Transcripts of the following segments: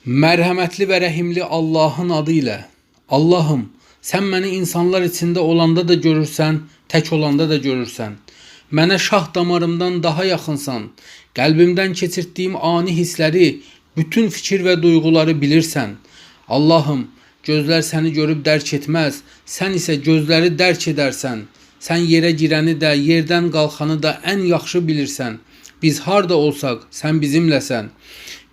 Mərhəmətli və rəhimli Allahın adı ilə. Allahım, sən məni insanlar içində olanda da görürsən, tək olanda da görürsən. Mənə şah damarımdan daha yaxınsan. Qəlbimdən keçirdiyim ani hissləri, bütün fikir və duyğuları bilirsən. Allahım, gözlər səni görüb dərk etməz, sən isə gözləri dərk edərsən. Sən yerə girəni də, yerdən qalxanı da ən yaxşı bilirsən. Biz harda olsaq, sən bizimləsən.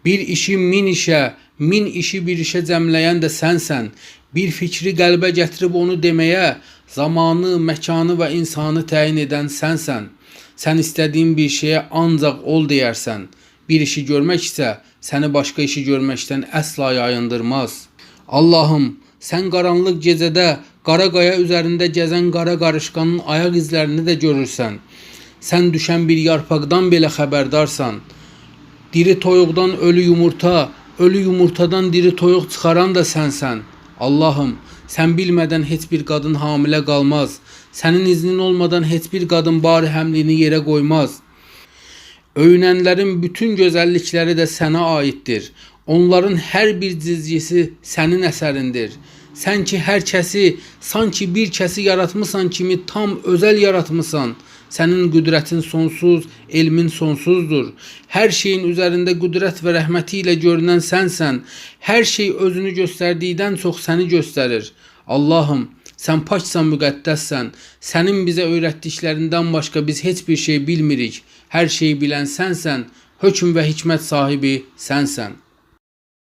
Bir işi min işə, min işi bir işə cəmləyən də sənsən. Bir fikri qəlbə gətirib onu deməyə, zamanı, məkanı və insanı təyin edən sənsən. Sən istədiyin bir şeyə ancaq ol deyərsən. Bir işi görmək isə səni başqa işi görməkdən əsla yayındırmaz. Allahım, sən qaranlıq gecədə qara qaya üzərində gəzən qara qarışqanın ayaq izlərini də görürsən. Sən düşən bir yarpaqdan belə xəbərdarsan. Diri toyuqdan ölü yumurta, ölü yumurtadan diri toyuq çıxaran da sənsən. Allahım, sən bilmədən heç bir qadın hamilə qalmaz. Sənin iznin olmadan heç bir qadın bari həmlini yerə qoymaz. Öyünənlərin bütün gözəllikləri də sənə aiddir. Onların hər bir cizgisi sənin əsərindir. Sən ki hər kəsi, sanki bir kəsi yaratmısan kimi tam özəl yaratmısan. Sənin qüdrətin sonsuz, elmin sonsuzdur. Hər şeyin üzərində qüdrət və rəhməti ilə görünən sənsən. Hər şey özünü göstərdikdən çox səni göstərir. Allahım, sən paksan, müqəddəssən. Sənin bizə öyrətdiklərindən başqa biz heç bir şey bilmirik. Hər şeyi bilən sənsən, hökm və hikmət sahibi sənsən.